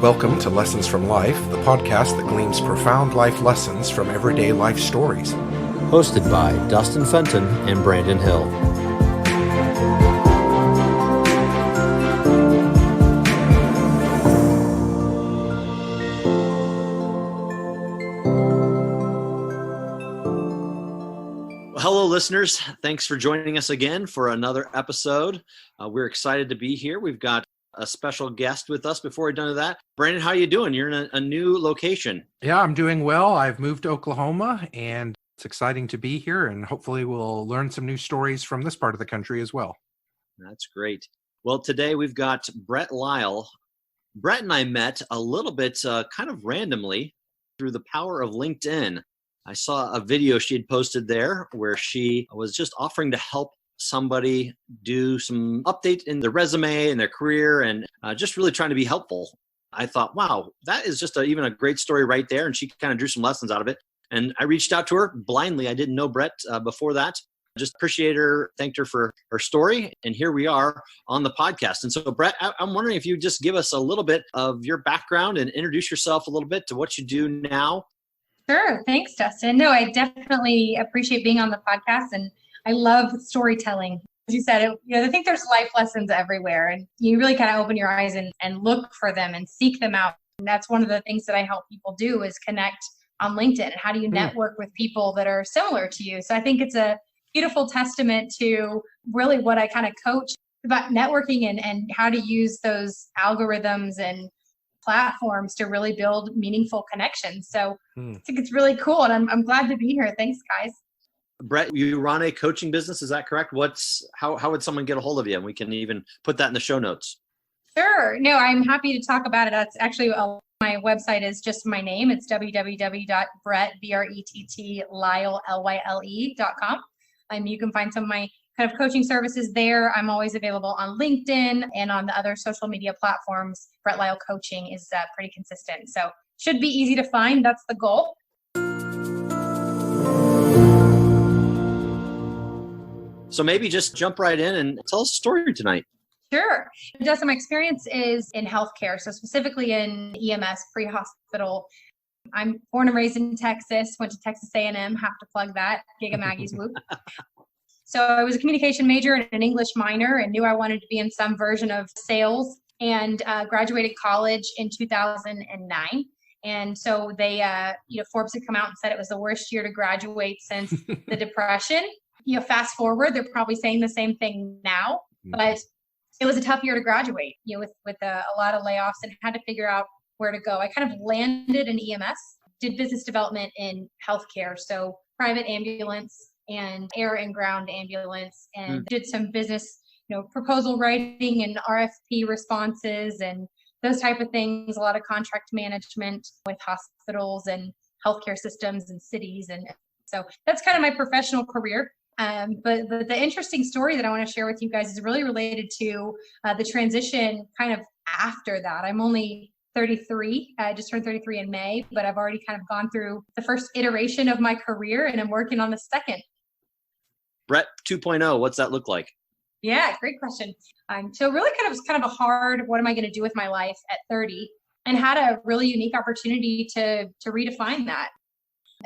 Welcome to Lessons from Life, the podcast that gleans profound life lessons from everyday life stories. Hosted by Dustin Fenton and Brandon Hill. Hello, listeners. Thanks for joining us again for another episode. We're excited to be here. We've got a special guest with us. Before we're done with that, Brandon, how are you doing? You're in a new location. Yeah, I'm doing well. I've moved to Oklahoma, and it's exciting to be here, and hopefully we'll learn some new stories from this part of the country as well. That's great. Well, today we've got Brett Lyle. Brett and I met a little bit kind of randomly through the power of LinkedIn. I saw a video she had posted there where she was just offering to help somebody do some update in their resume and their career and just really trying to be helpful. I thought, wow, that is just even a great story right there. And she kind of drew some lessons out of it. And I reached out to her blindly. I didn't know Brett before that. Just appreciate her, thanked her for her story. And here we are on the podcast. And so, Brett, I'm wondering if you just give us a little bit of your background and introduce yourself a little bit to what you do now. Sure. Thanks, Dustin. No, I definitely appreciate being on the podcast, and I love storytelling. As you said, I think there's life lessons everywhere, and you really kind of open your eyes and look for them and seek them out. And that's one of the things that I help people do is connect on LinkedIn. How do you network with people that are similar to you? So I think it's a beautiful testament to really what I kind of coach about networking and how to use those algorithms and platforms to really build meaningful connections. So I think it's really cool, and I'm glad to be here. Thanks, guys. Brett, you run a coaching business, is that correct? How would someone get a hold of you? And we can even put that in the show notes. Sure. No, I'm happy to talk about it. That's actually my website is just my name. It's www.brettbrett.lyle.com. You can find some of my kind of coaching services there. I'm always available on LinkedIn and on the other social media platforms. Brett Lyle Coaching is pretty consistent. So should be easy to find. That's the goal. So maybe just jump right in and tell us a story tonight. Sure. Just my experience is in healthcare, so specifically in EMS, pre-hospital. I'm born and raised in Texas, went to Texas A&M, have to plug that, Giga Maggie's whoop. So I was a communication major and an English minor and knew I wanted to be in some version of sales, and graduated college in 2009. And so they, Forbes had come out and said it was the worst year to graduate since the Depression. Fast forward, they're probably saying the same thing now, but it was a tough year to graduate, with a lot of layoffs, and had to figure out where to go. I kind of landed in EMS, did business development in healthcare, so private ambulance and air and ground ambulance, and did some business, proposal writing and RFP responses and those type of things, a lot of contract management with hospitals and healthcare systems and cities. And so that's kind of my professional career. But the interesting story that I want to share with you guys is really related to the transition kind of after that. I'm only 33. I just turned 33 in May, but I've already kind of gone through the first iteration of my career, and I'm working on the second. Brett 2.0, what's that look like? Yeah, great question. So really it was kind of a hard, what am I going to do with my life at 30? And had a really unique opportunity to redefine that.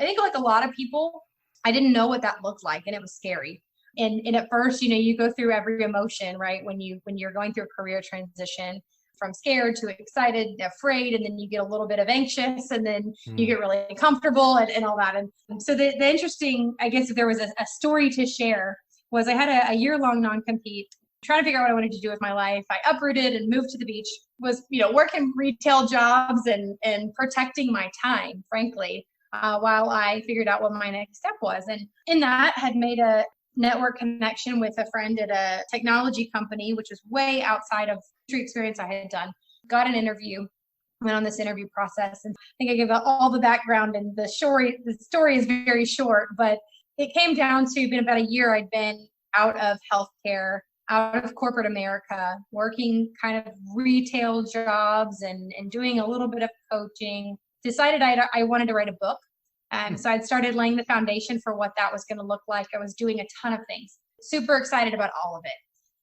I think like a lot of people, I didn't know what that looked like, and it was scary. And at first, you go through every emotion, right? When you're going through a career transition, from scared to excited, afraid, and then you get a little bit of anxious, and then you get really comfortable and all that. And so the interesting, I guess, if there was a story to share, was I had a year-long non-compete, trying to figure out what I wanted to do with my life. I uprooted and moved to the beach, was, working retail jobs and protecting my time, frankly, while I figured out what my next step was. And in that, had made a network connection with a friend at a technology company, which was way outside of the experience I had done. Got an interview, went on this interview process, and I think I gave all the background, and the story is very short, but it came down to been about a year I'd been out of healthcare, out of corporate America, working kind of retail jobs and doing a little bit of coaching. Decided I wanted to write a book. So I'd started laying the foundation for what that was going to look like. I was doing a ton of things, super excited about all of it.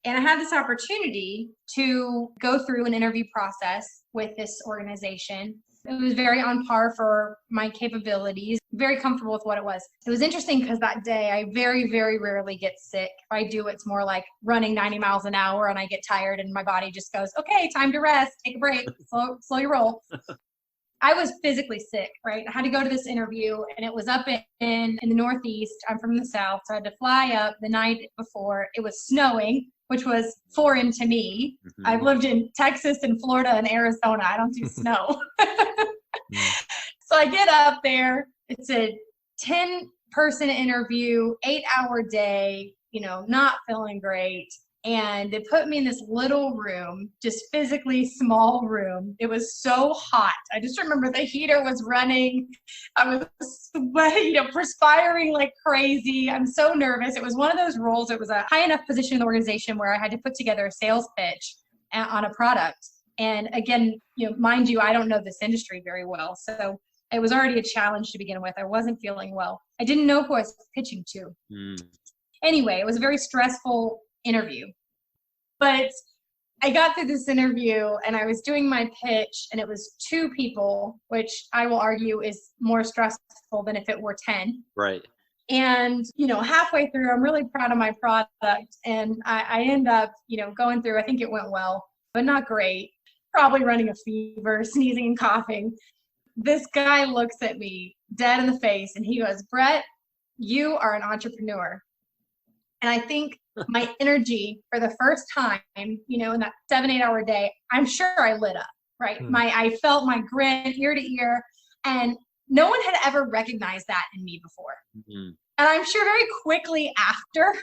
And I had this opportunity to go through an interview process with this organization. It was very on par for my capabilities, very comfortable with what it was. It was interesting because that day I very, very rarely get sick. If I do, it's more like running 90 miles an hour and I get tired and my body just goes, okay, time to rest, take a break, slow your roll. I was physically sick, right? I had to go to this interview and it was up in the Northeast. I'm from the South, so I had to fly up the night before. It was snowing, which was foreign to me. Mm-hmm. I've lived in Texas and Florida and Arizona. I don't do snow. So I get up there. It's a 10-person interview, 8-hour day, not feeling great. And they put me in this little room, just physically small room. It was so hot. I just remember the heater was running. I was sweating, perspiring like crazy. I'm so nervous. It was one of those roles. It was a high enough position in the organization where I had to put together a sales pitch on a product. And again, mind you, I don't know this industry very well. So it was already a challenge to begin with. I wasn't feeling well. I didn't know who I was pitching to. Anyway, it was a very stressful interview. But I got through this interview and I was doing my pitch and it was 2 people, which I will argue is more stressful than if it were 10. Right. And, halfway through, I'm really proud of my product. And I end up, going through, I think it went well, but not great. Probably running a fever, sneezing and coughing. This guy looks at me dead in the face and he goes, Brett, you are an entrepreneur. And I think my energy for the first time, in that 7-8 hour day, I'm sure I lit up, right? I felt my grin ear to ear, and no one had ever recognized that in me before. And I'm sure very quickly after,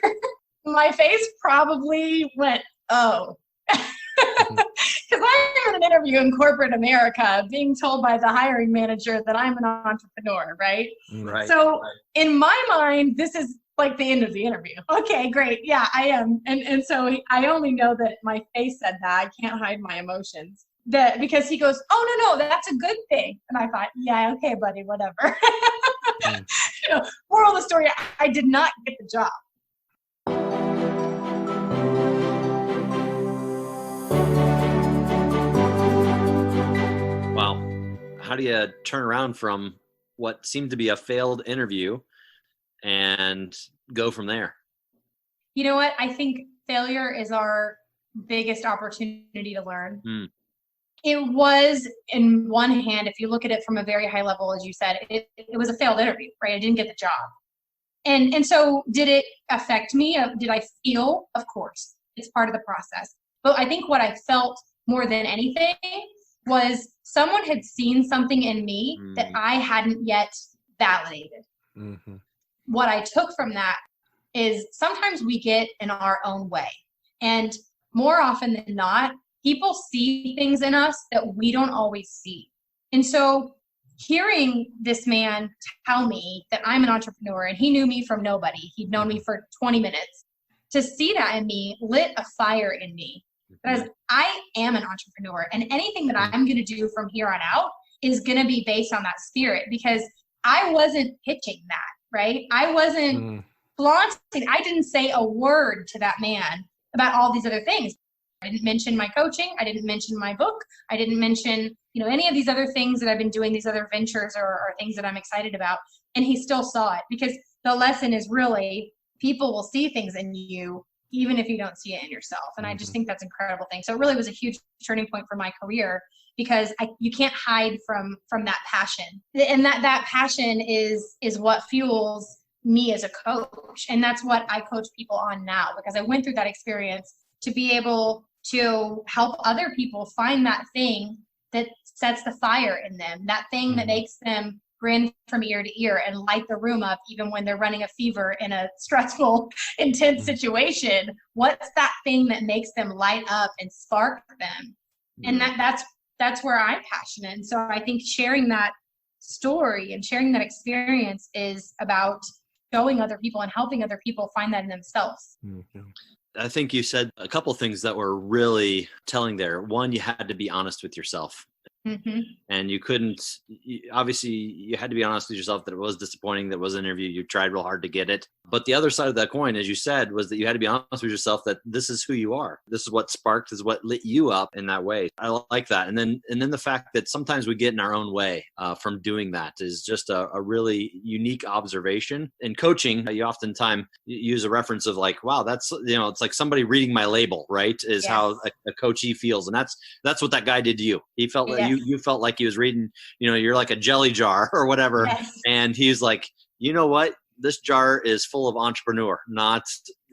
my face probably went, oh. Because I'm in an interview in corporate America being told by the hiring manager that I'm an entrepreneur, right? Right. So in my mind, this is like the end of the interview. Okay, great. Yeah, I am. And so I only know that my face said that. I can't hide my emotions. Because he goes, oh, no, that's a good thing. And I thought, yeah, okay, buddy, whatever. Moral of the story, I did not get the job. Wow. How do you turn around from what seemed to be a failed interview and go from there? You know what? I think failure is our biggest opportunity to learn. It was, in one hand, if you look at it from a very high level, as you said, it was a failed interview, right? I didn't get the job. And so did it affect me? Did I feel? Of course. It's part of the process. But I think what I felt more than anything was someone had seen something in me that I hadn't yet validated. What I took from that is sometimes we get in our own way. And more often than not, people see things in us that we don't always see. And so hearing this man tell me that I'm an entrepreneur, and he knew me from nobody, he'd known me for 20 minutes, to see that in me lit a fire in me. Because I am an entrepreneur, and anything that I'm going to do from here on out is going to be based on that spirit, because I wasn't pitching that. Right? I wasn't flaunting. I didn't say a word to that man about all these other things. I didn't mention my coaching. I didn't mention my book. I didn't mention, any of these other things that I've been doing, these other ventures or things that I'm excited about. And he still saw it, because the lesson is really people will see things in you even if you don't see it in yourself. And I just think that's an incredible thing. So it really was a huge turning point for my career, because you can't hide from that passion. And that passion is what fuels me as a coach. And that's what I coach people on now, because I went through that experience to be able to help other people find that thing that sets the fire in them, that thing that makes them grin from ear to ear and light the room up even when they're running a fever in a stressful, intense situation. What's that thing that makes them light up and spark them? And that's where I'm passionate. And so I think sharing that story and sharing that experience is about showing other people and helping other people find that in themselves. I think you said a couple things that were really telling there. One, you had to be honest with yourself. And you couldn't, obviously you had to be honest with yourself that it was disappointing, that it was an interview, you tried real hard to get it, But the other side of that coin, as you said, was that you had to be honest with yourself that this is who you are. This is what sparked, this is what lit you up in that way. I like that. And then the fact that sometimes we get in our own way from doing that is just a really unique observation. In coaching, you oftentimes use a reference of like, wow, that's, it's like somebody reading my label, right? Is how a coachee feels. And that's what that guy did to you. He felt like you felt like he was reading, you're like a jelly jar or whatever. Yes. And he's like, you know what? This jar is full of entrepreneur, not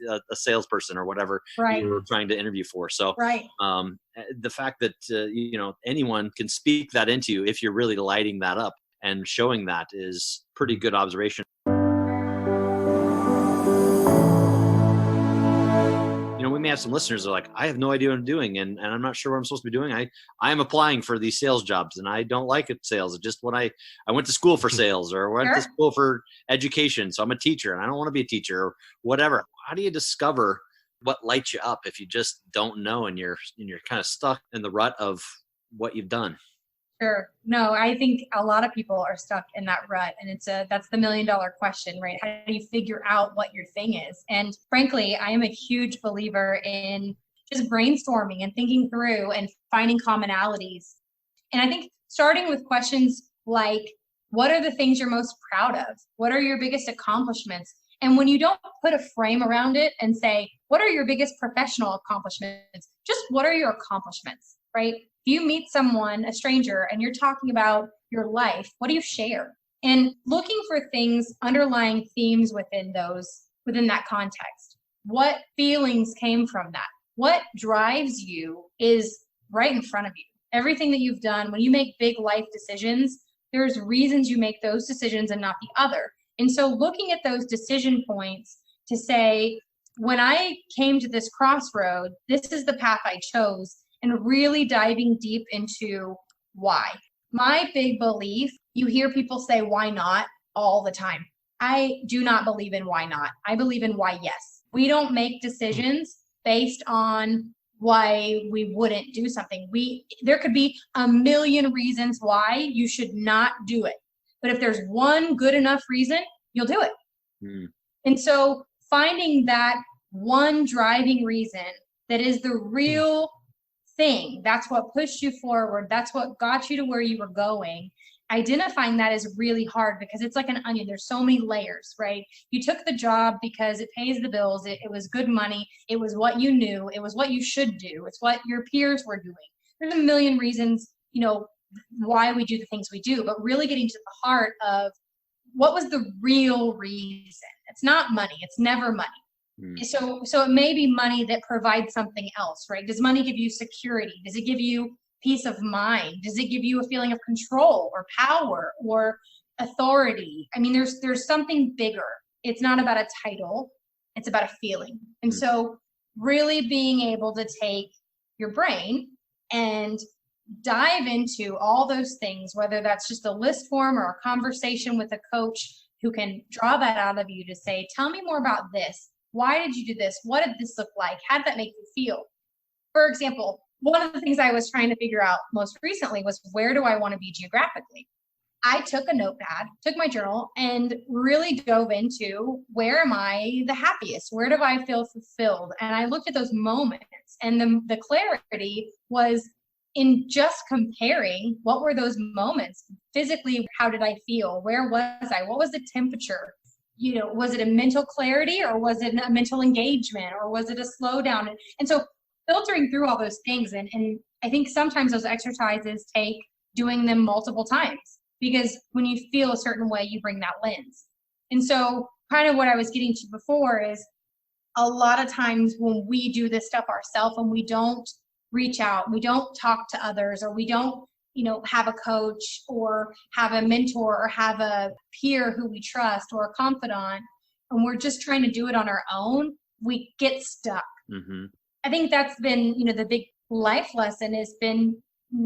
a salesperson or whatever you were trying to interview for. So the fact that, anyone can speak that into you if you're really lighting that up and showing that is pretty good observation. We may have some listeners that are like, I have no idea what I'm doing, and I'm not sure what I'm supposed to be doing. I am applying for these sales jobs, and I don't like it. Sales. It's just what I went to school for sales, or went to school for education, so I'm a teacher, and I don't want to be a teacher, or whatever. How do you discover what lights you up if you just don't know, and you're kind of stuck in the rut of what you've done? Sure. No, I think a lot of people are stuck in that rut, and that's the $1 million question, right? How do you figure out what your thing is? And frankly, I am a huge believer in just brainstorming and thinking through and finding commonalities. And I think starting with questions like, what are the things you're most proud of? What are your biggest accomplishments? And when you don't put a frame around it and say, what are your biggest professional accomplishments? Just what are your accomplishments, right? If you meet someone, a stranger, and you're talking about your life, what do you share? And looking for things, underlying themes within that context. What feelings came from that? What drives you is right in front of you. Everything that you've done, when you make big life decisions, there's reasons you make those decisions and not the other. And so looking at those decision points to say, when I came to this crossroad, this is the path I chose, and really diving deep into why. My big belief, you hear people say, why not, all the time. I do not believe in why not. I believe in why yes. We don't make decisions based on why we wouldn't do something. There could be a million reasons why you should not do it. But if there's one good enough reason, you'll do it. And so finding that one driving reason that is the real thing, that's what pushed you forward, that's what got you to where you were going. Identifying that is really hard because it's like an onion. There's so many layers, right? You took the job because it pays the bills. It was good money. It was what you knew. It was what you should do. It's what your peers were doing. There's a million reasons, why we do the things we do, but really getting to the heart of what was the real reason. It's not money. It's never money. So it may be money that provides something else, right? Does money give you security? Does it give you peace of mind? Does it give you a feeling of control or power or authority? I mean, there's something bigger. It's not about a title. It's about a feeling. And so really being able to take your brain and dive into all those things, whether that's just a list form or a conversation with a coach who can draw that out of you to say, tell me more about this. Why did you do this? What did this look like? How did that make you feel? For example, one of the things I was trying to figure out most recently was, where do I want to be geographically? I took a notepad, took my journal, and really dove into, where am I the happiest? Where do I feel fulfilled? And I looked at those moments, and the clarity was in just comparing what were those moments physically. How did I feel? Where was I? What was the temperature? Was it a mental clarity, or was it a mental engagement, or was it a slowdown? And so filtering through all those things. And I think sometimes those exercises take doing them multiple times, because when you feel a certain way, you bring that lens. And so kind of what I was getting to before is, a lot of times when we do this stuff ourselves and we don't reach out, we don't talk to others, or we don't have a coach or have a mentor or have a peer who we trust or a confidant, and we're just trying to do it on our own, we get stuck. I think that's been, the big life lesson has been,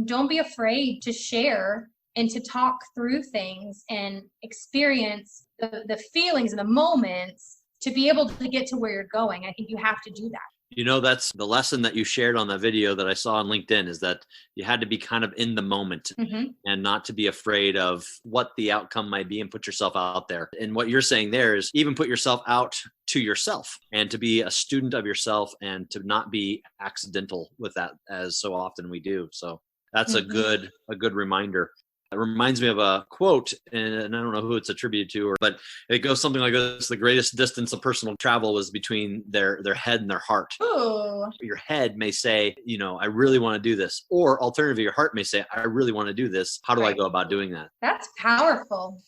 don't be afraid to share and to talk through things and experience the feelings and the moments to be able to get to where you're going. I think you have to do that. That's the lesson that you shared on that video that I saw on LinkedIn, is that you had to be kind of in the moment and not to be afraid of what the outcome might be and put yourself out there. And what you're saying there is even put yourself out to yourself and to be a student of yourself and to not be accidental with that, as so often we do. So that's a good reminder. It reminds me of a quote, and I don't know who it's attributed to, but it goes something like this: the greatest distance of personal travel was between their head and their heart. Ooh. Your head may say, I really want to do this. Or alternatively, your heart may say, I really want to do this. How do I go about doing that? That's powerful.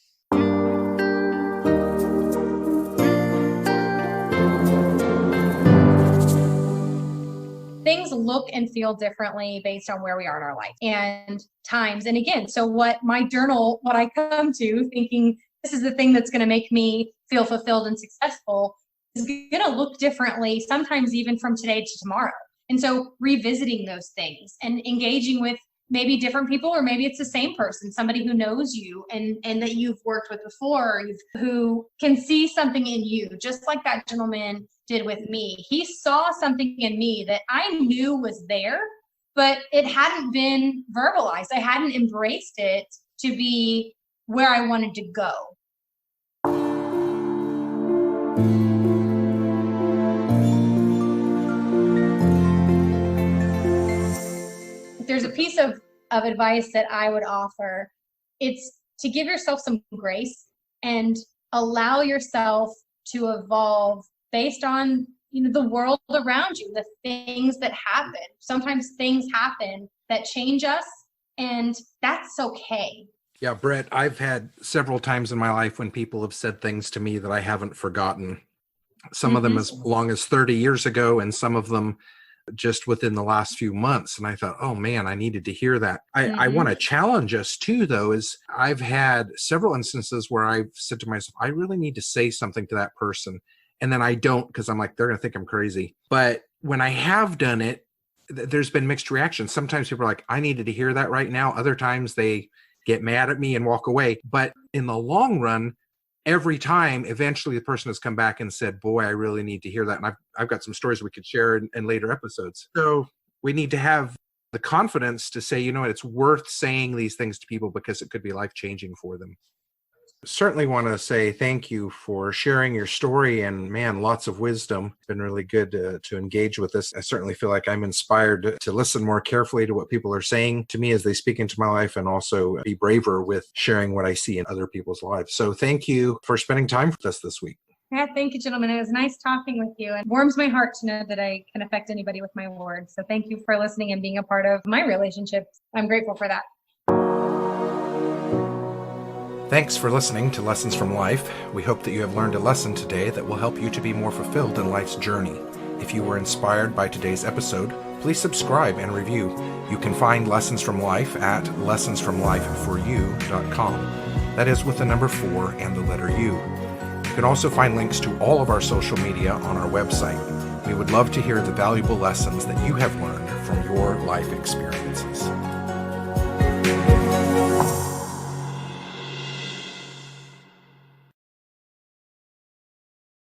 Things look and feel differently based on where we are in our life and times. And again, so what I come to thinking this is the thing that's going to make me feel fulfilled and successful is going to look differently, sometimes even from today to tomorrow. And so revisiting those things and engaging with maybe different people, or maybe it's the same person, somebody who knows you and that you've worked with before, who can see something in you, just like that gentleman did with me. He saw something in me that I knew was there, but it hadn't been verbalized. I hadn't embraced it to be where I wanted to go. If there's a piece of advice that I would offer, it's to give yourself some grace and allow yourself to evolve based on the world around you, the things that happen. Sometimes things happen that change us, and that's okay. Yeah, Brett, I've had several times in my life when people have said things to me that I haven't forgotten. Some of them as long as 30 years ago, and some of them just within the last few months. And I thought, oh man, I needed to hear that. I want to challenge us too, though, is I've had several instances where I've said to myself, I really need to say something to that person. And then I don't, because I'm like, they're going to think I'm crazy. But when I have done it, there's been mixed reactions. Sometimes people are like, I needed to hear that right now. Other times they get mad at me and walk away. But in the long run, every time, eventually the person has come back and said, boy, I really need to hear that. And I've got some stories we could share in later episodes. So we need to have the confidence to say, it's worth saying these things to people because it could be life-changing for them. Certainly want to say thank you for sharing your story, and man, lots of wisdom. It's been really good to engage with this. I certainly feel like I'm inspired to listen more carefully to what people are saying to me as they speak into my life, and also be braver with sharing what I see in other people's lives. So thank you for spending time with us this week. Yeah, thank you, gentlemen. It was nice talking with you, and warms my heart to know that I can affect anybody with my words. So thank you for listening and being a part of my relationship. I'm grateful for that. Thanks for listening to Lessons from Life. We hope that you have learned a lesson today that will help you to be more fulfilled in life's journey. If you were inspired by today's episode, please subscribe and review. You can find Lessons from Life at lessonsfromlifeforyou.com. That is with the number 4 and the letter U. You can also find links to all of our social media on our website. We would love to hear the valuable lessons that you have learned from your life experiences.